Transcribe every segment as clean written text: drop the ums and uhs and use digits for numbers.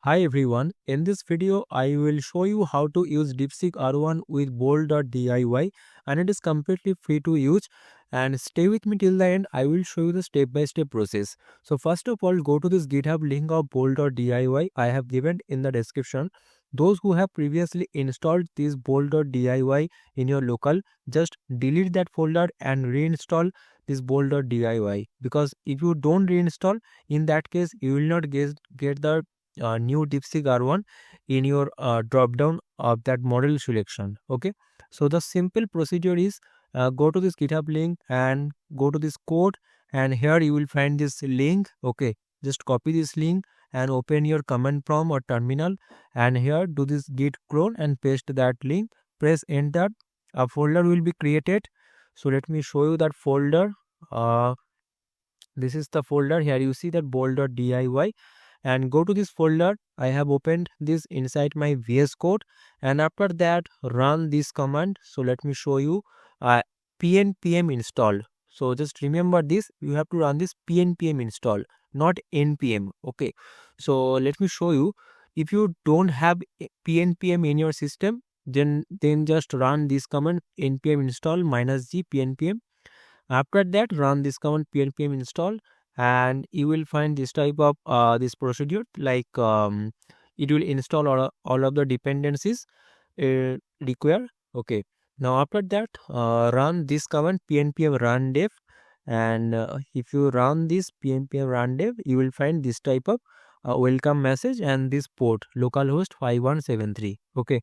Hi everyone, in this video I will show you how to use Deepseek R1 with bolt.diy and it is completely free to use, and stay with me till the end. I will show you the step-by-step process. So first of all, go to this GitHub link of bolt.diy I have given in the description. Those who have previously installed this bolt.diy in your local, just delete that folder and reinstall this bolt.diy, because if you don't reinstall, in that case you will not get the new Deepseek R1 in your drop down of that model selection. Okay, so the simple procedure is go to this GitHub link and go to this code, and here you will find this link. Okay, just copy this link and open your command prompt or terminal, and here do this git clone and paste that link. Press enter. A folder will be created. So let me show you that folder. This is the folder. Here you see that bolt.diy, and go to this folder. I have opened this inside my VS Code, and after that run this command. So let me show you pnpm install. So just remember this, you have to run this pnpm install, not npm. Okay, so let me show you. If you don't have pnpm in your system, then just run this command npm install -g pnpm. After that run this command pnpm install, and you will find this type of this procedure, like it will install all of the dependencies required. Okay, now after that run this command pnpm run dev, and if you run this pnpm run dev, you will find this type of welcome message and this port localhost 5173. Okay,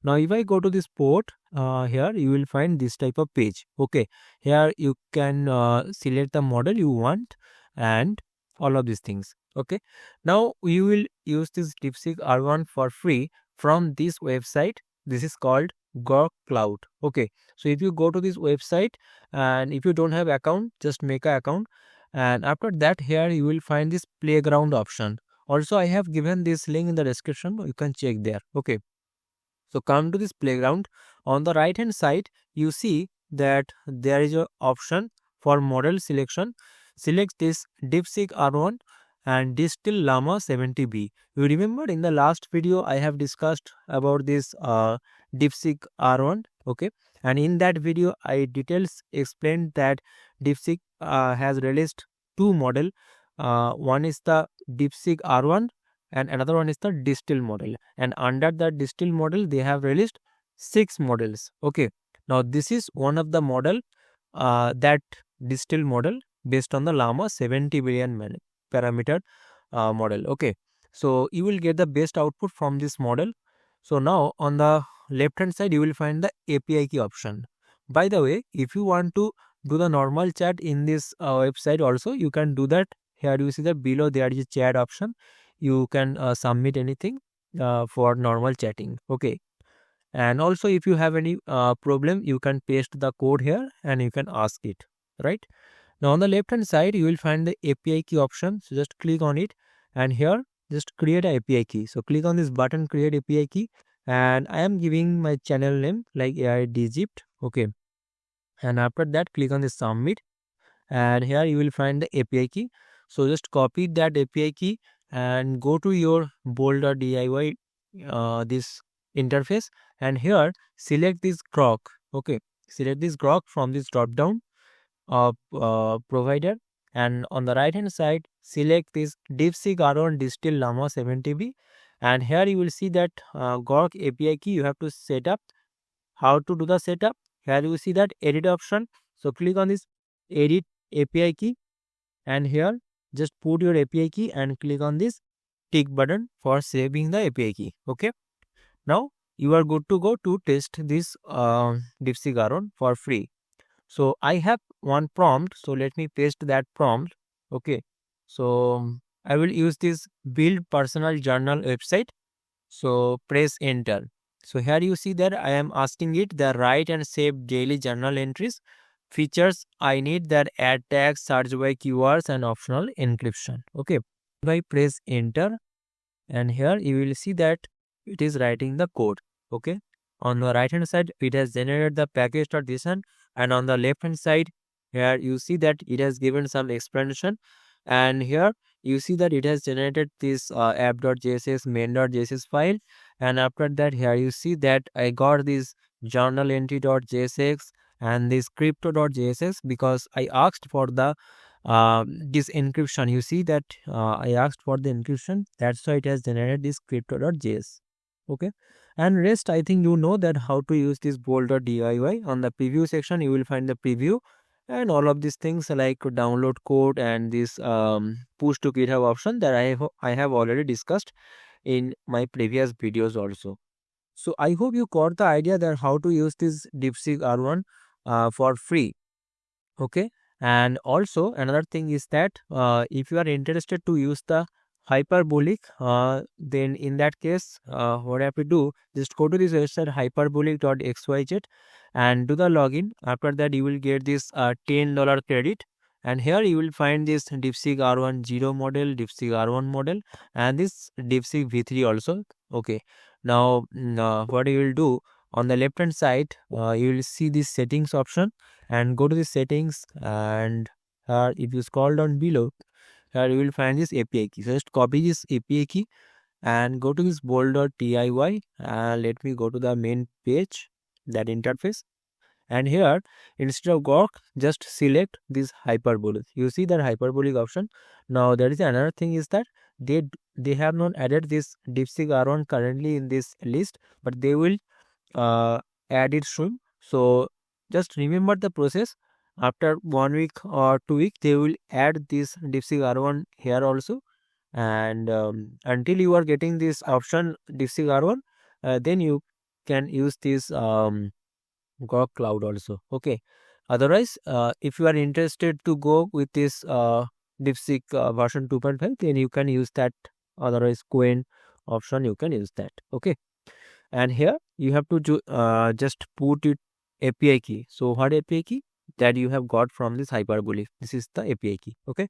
now if I go to this port, here you will find this type of page. Okay, here you can select the model you want and all of these things. Okay, now we will use this Deepseek R1 for free from this website. This is called Groq Cloud. Okay, so if you go to this website, and if you don't have account, just make an account, and after that here you will find this playground option. Also I have given this link in the description, you can check there. Okay, so come to this playground. On the right hand side, you see that there is a option for model selection. Select this Deepseek R1 and distilled Llama 70B. You remember in the last video I have discussed about this Deepseek R1. Okay, and in that video I details explained that Deepseek has released two model. One is the Deepseek R1 and another one is the distilled model, and under the distilled model they have released 6 models. Okay, now this is one of the model, that distilled model based on the Llama 70 billion parameter model. Okay, so you will get the best output from this model. So now on the left hand side you will find the API key option. By the way, if you want to do the normal chat in this website also, you can do that. Here you see that below there is a chat option. You can submit anything for normal chatting. Okay, and also if you have any problem, you can paste the code here and you can ask it. Right, now on the left hand side you will find the API key option. So just click on it, and here just create a API key. So click on this button, create API key, and I am giving my channel name like AI Egypt. Okay, and after that click on this submit, and here you will find the API key. So just copy that API key and go to your bolt.diy this interface, and here select this Groq. Okay, select this Groq from this drop down of provider, and on the right hand side select this Deepseek R1 distilled Llama 70B, and here you will see that Groq API key you have to set up. How to do the setup? Here you see that edit option. So click on this edit API key, and here just put your API key and click on this tick button for saving the API key. Okay, now you are good to go to test this Deepseek R1 for free. So I have one prompt, so let me paste that prompt. Okay, so I will use this build personal journal website. So press enter. So here you see that I am asking it the write and save daily journal entries. Features I need that add tags, search by keywords, and optional encryption. Okay, if I press enter, and here you will see that it is writing the code. Okay, on the right hand side it has generated the package.json, and on the left hand side here you see that it has given some explanation, and here you see that it has generated this app.js main.js file, and after that here you see that I got this journal entry.js and this crypto.js because I asked for the this encryption. You see that I asked for the encryption, that's why it has generated this crypto.js. Okay, and rest I think you know that how to use this bolt.diy. On the preview section you will find the preview and all of these things like download code and this push to GitHub option that I have already discussed in my previous videos also. So I hope you got the idea that how to use this Deepseek R1 for free. Okay, and also another thing is that if you are interested to use the hyperbolic, then in that case what I have to do, just go to this website hyperbolic.xyz and do the login. After that you will get this $10 credit, and here you will find this Deepseek R1 0 model, Deepseek R1 model, and this Deepseek V3 also. Okay, now what you will do, on the left hand side you will see this settings option, and go to the settings, and if you scroll down below, here you will find this API key. So just copy this API key and go to this bolt.diy, and let me go to the main page, that interface, and here instead of Groq just select this hyperbolic. You see that hyperbolic option. Now there is another thing is that they have not added this Deepseek R1 currently in this list, but they will uh, add it soon. So just remember the process. After 1 week or 2 week they will add this Deepseek R1 here also, and until you are getting this option Deepseek R1, then you can use this Groq Cloud also. Okay, otherwise if you are interested to go with this Deepseek version 2.5, then you can use that. Otherwise Quen option you can use that. Okay, and here you have to just put it API key. So what API key that you have got from this hyperbolic, this is the API key. Okay,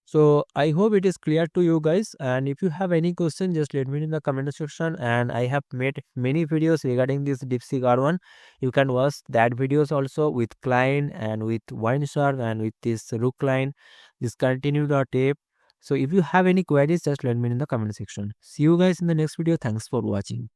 so I hope it is clear to you guys, and if you have any question just let me know in the comment section, and I have made many videos regarding this Deepseek R1. You can watch that videos also with client and with Windsurf and with this rook line, this continue.app. So if you have any queries just let me know in the comment section. See you guys in the next video. Thanks for watching.